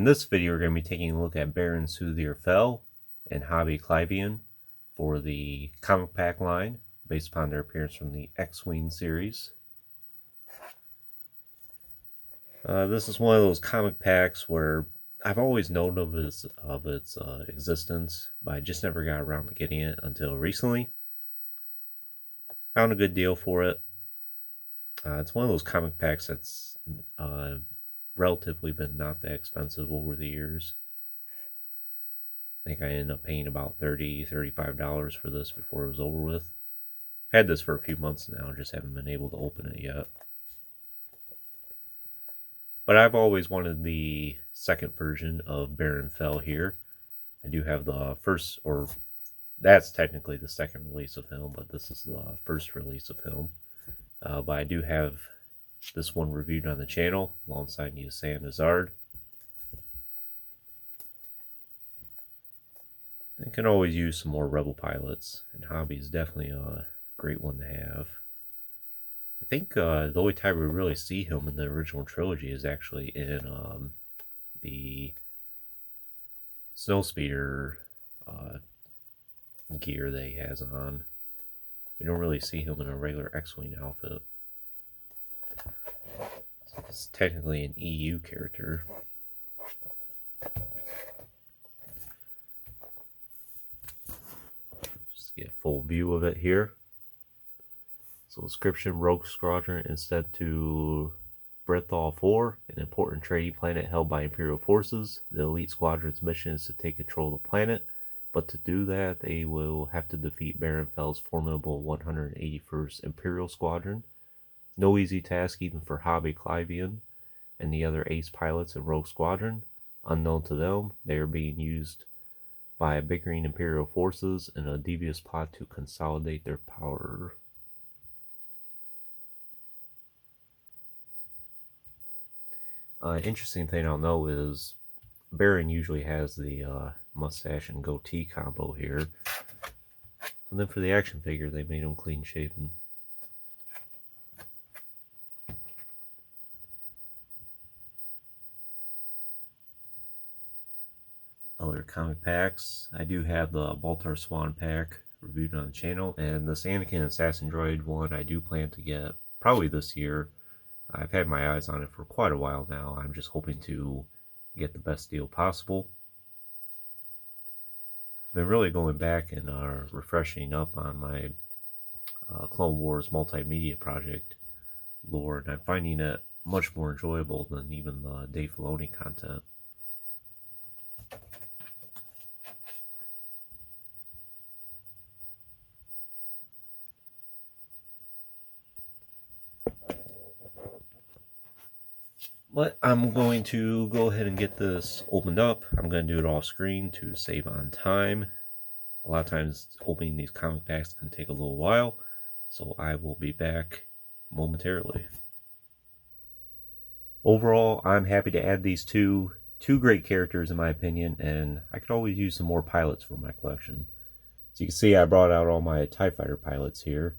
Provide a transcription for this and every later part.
this video, we're going to be taking a look at Baron Soontir Fell and Hobbie Klivian for the comic pack line, based upon their appearance from the X-Wing series. This is one of those comic packs where I've always known of its existence, but I just never got around to getting it until recently. Found a good deal for it. It's one of those comic packs that's relatively been not that expensive over the years. I think I ended up paying about $35 for this before it was over with. I've had this for a few months now, just haven't been able to open it yet. But I've always wanted the second version of Baron Fell here. I do have the first, or that's technically the second release of him, but this is the first release of him. But I do have this one reviewed on the channel alongside Usain Azard. I can always use some more Rebel pilots, and Hobbie is definitely a great one to have. I think the only time we really see him in the original trilogy is actually in the Snowspeeder gear that he has on. We don't really see him in a regular X-Wing outfit. So it's technically an EU character. Just get a full view of it here. So description: Rogue Squadron is sent to Brethol 4, an important trading planet held by Imperial forces. The elite squadron's mission is to take control of the planet, but to do that they will have to defeat Baron Fell's formidable 181st Imperial Squadron. No easy task even for Hobbie Klivian and the other ace pilots in Rogue Squadron. Unknown to them, they are being used by bickering Imperial forces in a devious plot to consolidate their power. Interesting thing I'll know is Baron usually has the mustache and goatee combo here. And then for the action figure, they made him clean shaven. Other comic packs. I do have the Baltar Swan pack reviewed on the channel, and this Anakin Assassin Droid one I do plan to get probably this year. I've had my eyes on it for quite a while now. I'm just hoping to get the best deal possible. I've been really going back and refreshing up on my Clone Wars multimedia project lore, and I'm finding it much more enjoyable than even the Dave Filoni content. But I'm going to go ahead and get this opened up. I'm going to do it off screen to save on time. A lot of times opening these comic packs can take a little while, so I will be back momentarily. Overall, I'm happy to add these two great characters in my opinion, and I could always use some more pilots for my collection. So you can see I brought out all my TIE Fighter pilots here.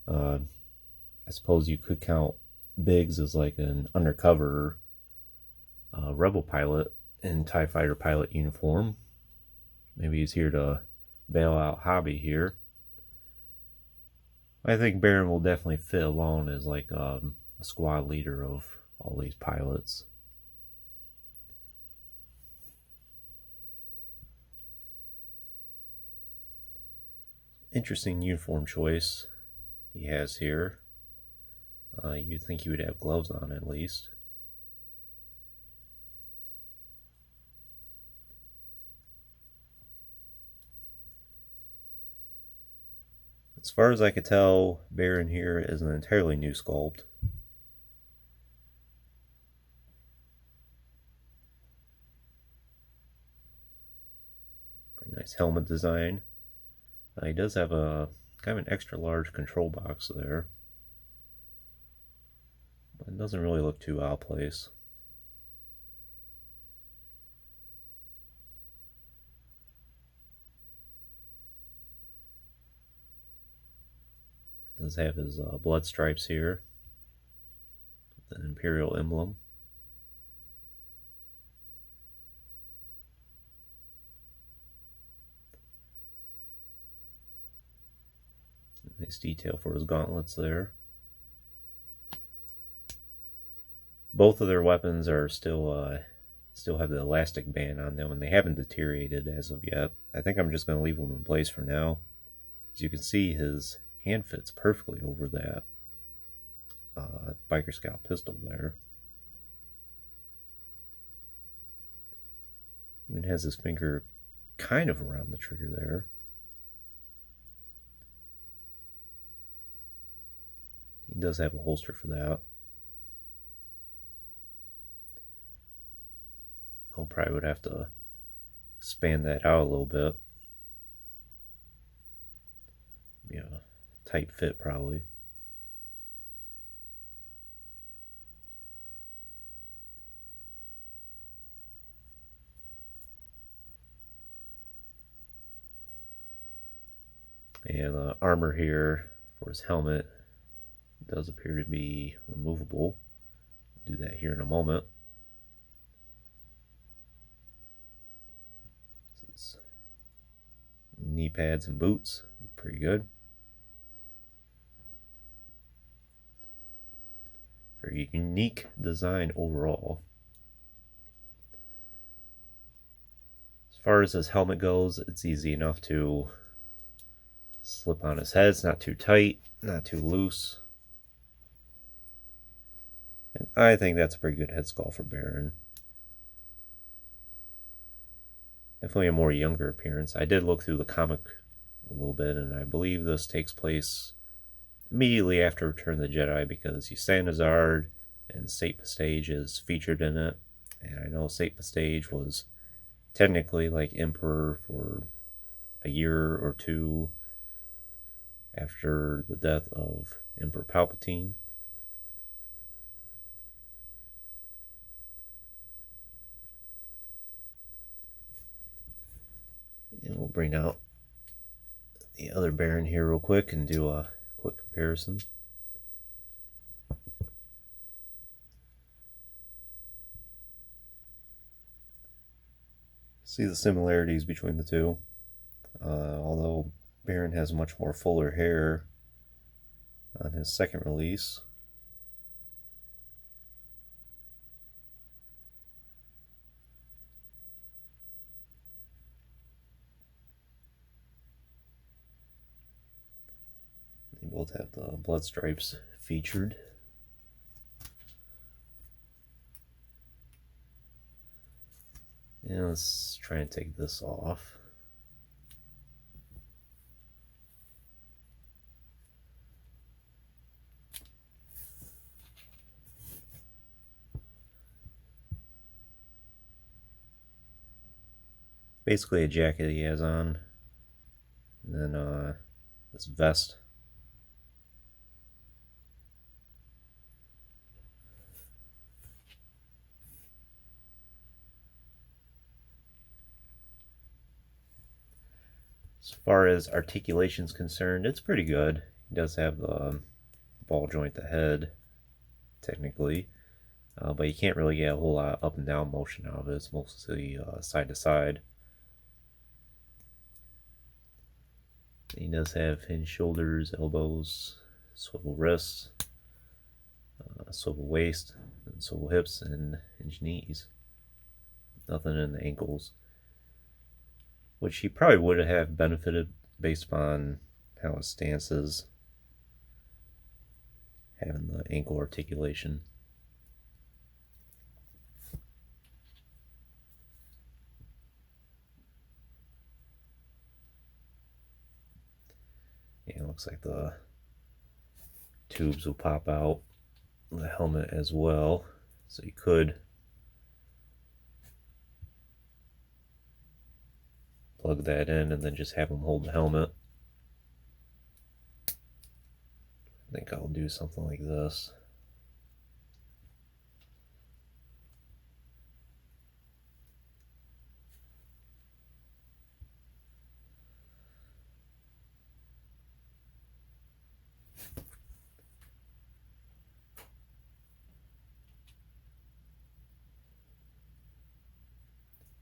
I suppose you could count Biggs as like an undercover Rebel pilot in TIE Fighter pilot uniform. Maybe he's here to bail out Hobbie here. I think Baron will definitely fit alone as like a squad leader of all these pilots. Interesting uniform choice he has here. You'd think he would have gloves on at least. As far as I could tell, Baron here is an entirely new sculpt. Pretty nice helmet design. He does have a kind of an extra large control box there. But it doesn't really look too out of place. Does have his blood stripes here, the Imperial emblem. Nice detail for his gauntlets there. Both of their weapons are still have the elastic band on them, and they haven't deteriorated as of yet. I think I'm just going to leave them in place for now. As you can see, his hand fits perfectly over that Biker Scout pistol there. Even has his finger kind of around the trigger there. He does have a holster for that. I'll probably would have to expand that out a little bit. Be a tight fit probably. And the armor here for his helmet does appear to be removable. Do that here in a moment. This is knee pads and boots, pretty good. Very unique design overall. As far as his helmet goes, it's easy enough to slip on his head. It's not too tight, not too loose. And I think that's a pretty good head sculpt for Baron. Definitely a more younger appearance. I did look through the comic a little bit, and I believe this takes place immediately after Return of the Jedi, because Yusanazard and Sate Pistage is featured in it. And I know Sate Pistage was technically like Emperor for a year or two after the death of Emperor Palpatine. And we'll bring out the other Baron here real quick and do a quick comparison. See the similarities between the two. Although Baron has much more fuller hair on his second release. They both have the blood stripes featured. And let's try and take this off. Basically a jacket he has on. And then this vest. As far as articulation is concerned, it's pretty good. He does have the ball joint ahead, technically, but you can't really get a whole lot of up and down motion out of it. It's mostly side to side. He does have hinged shoulders, elbows, swivel wrists, swivel waist, and swivel hips, and hinged knees. Nothing in the ankles, which he probably would have benefited based upon how his stance is, having the ankle articulation. Yeah, it looks like the tubes will pop out the helmet as well, so you could plug that in and then just have him hold the helmet. I think I'll do something like this.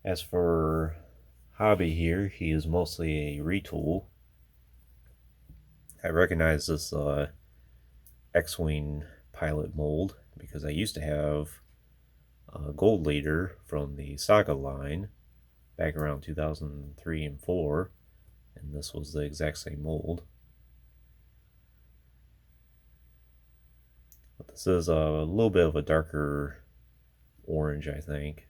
As for Hobbie here, he is mostly a retool. I recognize this X-Wing pilot mold because I used to have a Gold Leader from the Saga line back around 2003 and 4, and this was the exact same mold. But this is a little bit of a darker orange, I think,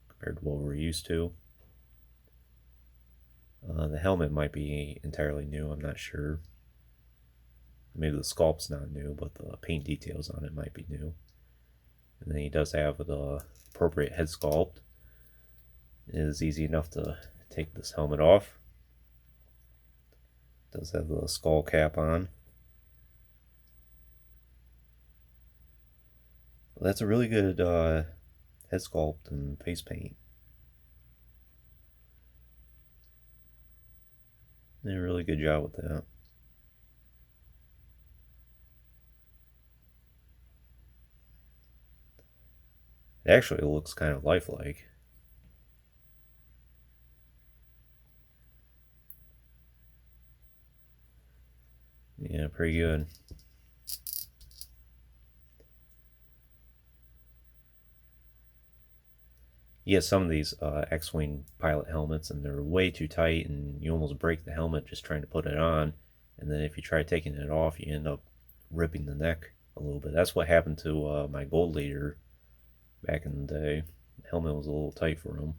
compared to what we're used to. The helmet might be entirely new, I'm not sure. Maybe the sculpt's not new, but the paint details on it might be new. And then he does have the appropriate head sculpt. It is easy enough to take this helmet off. It does have the skull cap on. Well, that's a really good head sculpt and face paint. They did a really good job with that. It actually looks kind of lifelike. Yeah, pretty good. You get some of these X-Wing pilot helmets and they're way too tight and you almost break the helmet just trying to put it on. And then if you try taking it off, you end up ripping the neck a little bit. That's what happened to my Gold Leader back in the day. The helmet was a little tight for him.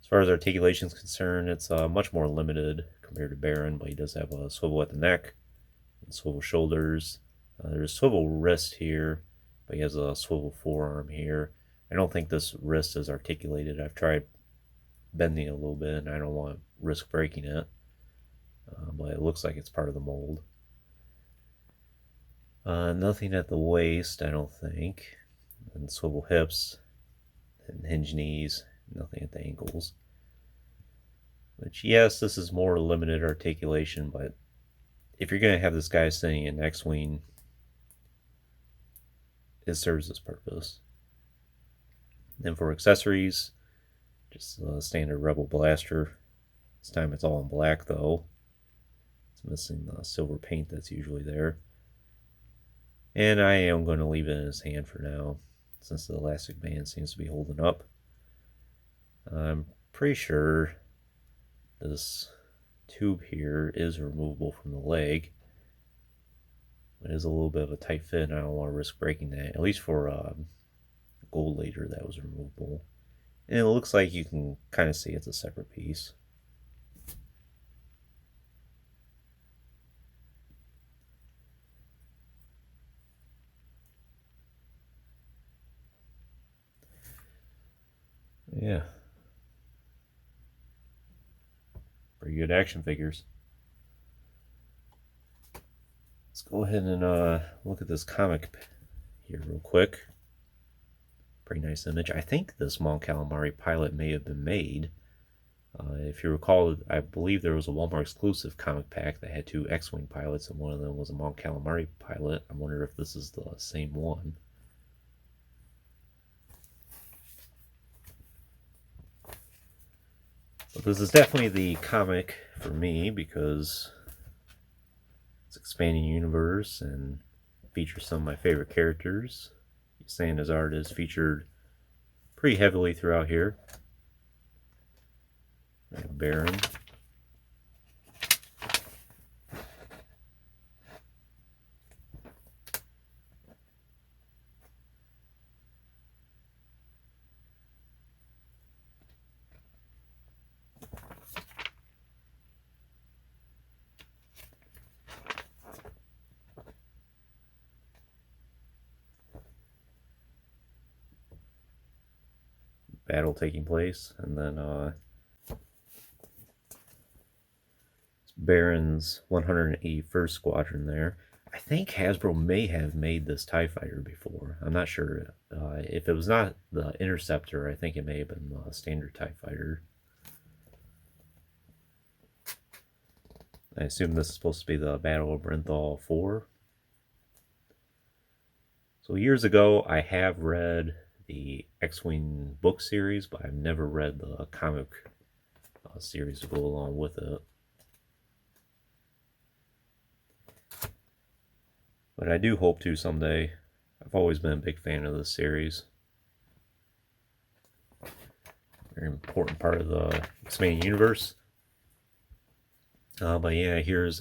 As far as articulation is concerned, it's much more limited compared to Baron, but he does have a swivel at the neck and swivel shoulders. There's a swivel wrist here, but he has a swivel forearm here. I don't think this wrist is articulated. I've tried bending it a little bit and I don't want to risk breaking it, but it looks like it's part of the mold. Nothing at the waist, I don't think, and swivel hips and hinge knees, nothing at the ankles. Which, yes, this is more limited articulation, but if you're going to have this guy sitting in X-Wing, it serves its purpose. Then for accessories, just a standard Rebel blaster. This time it's all in black though. It's missing the silver paint that's usually there. And I am going to leave it in his hand for now, since the elastic band seems to be holding up. I'm pretty sure this tube here is removable from the leg. It is a little bit of a tight fit and I don't want to risk breaking that. At least for Gold Leader that was removable. And it looks like you can kind of see it's a separate piece. Yeah. Pretty good action figures. Let's go ahead and look at this comic here real quick. Pretty nice image. I think this Mon Calamari pilot may have been made. If you recall, I believe there was a Walmart exclusive comic pack that had 2 X-Wing pilots, and one of them was a Mon Calamari pilot. I wonder if this is the same one. But this is definitely the comic for me because it's expanding universe and features some of my favorite characters. Santa's art is featured pretty heavily throughout here. We have Baron. Battle taking place, and then Baron's 181st Squadron there. I think Hasbro may have made this TIE Fighter before. I'm not sure. If it was not the Interceptor, I think it may have been the standard TIE Fighter. I assume this is supposed to be the Battle of Brenthal 4. So years ago, I have read the X-Wing book series, but I've never read the comic series to go along with it. But I do hope to someday. I've always been a big fan of this series. Very important part of the X-Men universe. But yeah, here's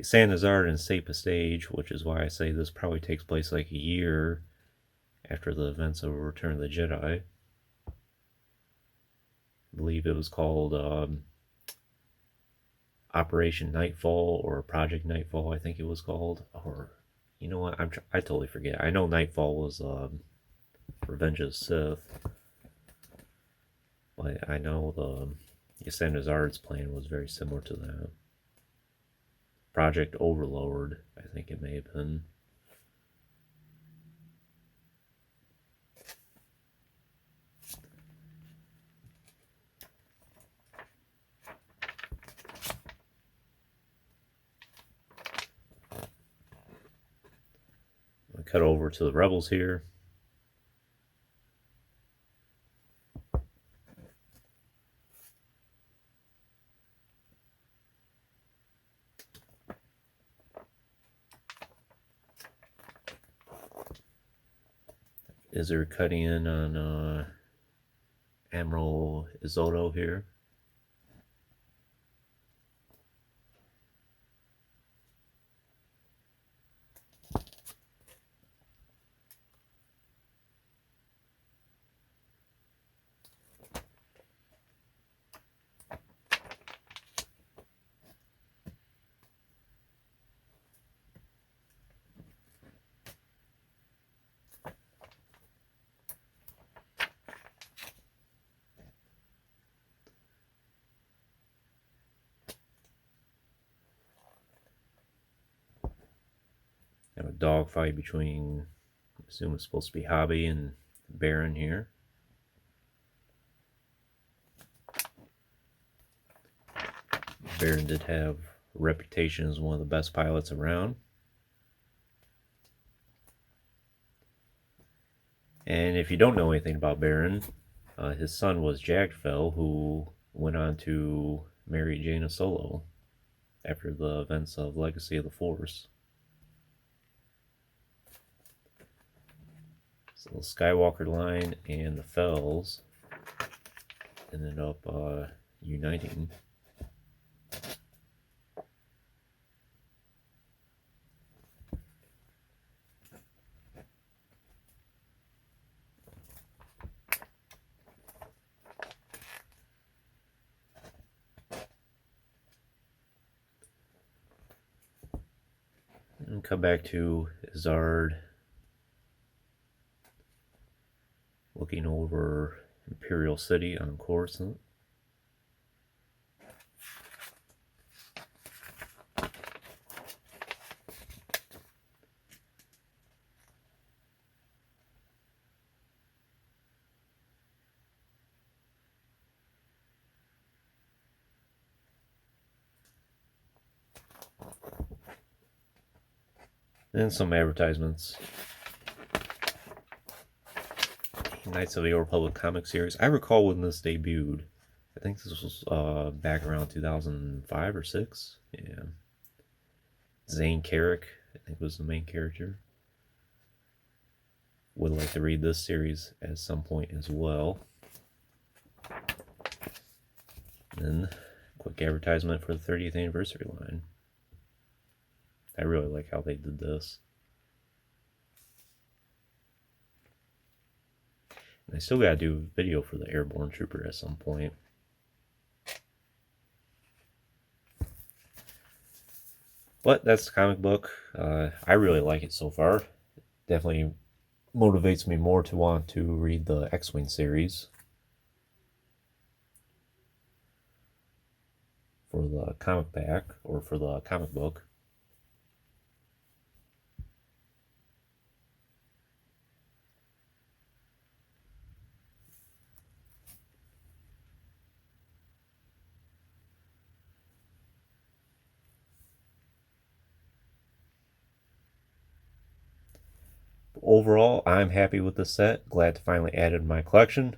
Sanazard and Sapa Stage, which is why I say this probably takes place like a year after the events of Return of the Jedi. I believe it was called Operation Nightfall or Project Nightfall, I think it was called. Or, you know what, I totally forget. I know Nightfall was Revenge of the Sith. But I know the Sanazard's plan was very similar to that. Project Overlord, I think it may have been. I cut over to the Rebels here. Is there cutting in on Admiral Isoto here? Have a dogfight between, I assume it's supposed to be Hobbie and Baron here. Baron did have a reputation as one of the best pilots around. And if you don't know anything about Baron, his son was Jagdfell, who went on to marry Jaina Solo after the events of Legacy of the Force. So the Skywalker line and the Fells ended up uniting. And come back to Zard looking over Imperial City on Coruscant. And some advertisements. Knights of the Old Republic comic series. I recall when this debuted. I think this was back around 2005 or 6. Yeah. Zane Carrick, I think, was the main character. Would like to read this series at some point as well. And then, quick advertisement for the 30th anniversary line. I really like how they did this. And I still gotta do a video for the Airborne Trooper at some point. But that's the comic book. I really like it so far. Definitely motivates me more to want to read the X-Wing series for the comic pack, or for the comic book. overall, I'm happy with the set. Glad to finally add it to my collection.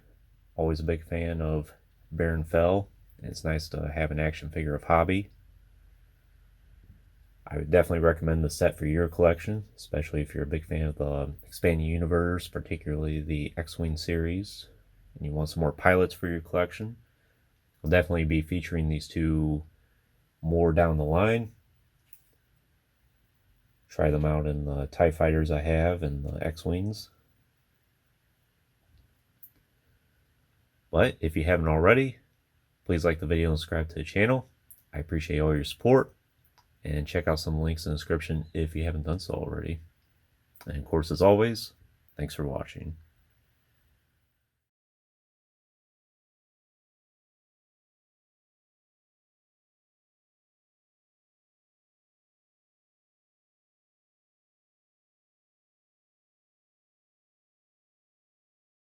Always a big fan of Baron Fell. It's nice to have an action figure of Hobbie. I would definitely recommend the set for your collection, especially if you're a big fan of the expanding universe, particularly the X-Wing series, and you want some more pilots for your collection. I'll definitely be featuring these two more down the line. Try them out in the TIE Fighters I have and the X-Wings. But if you haven't already, please like the video and subscribe to the channel. I appreciate all your support. And check out some links in the description if you haven't done so already. And of course, as always, thanks for watching.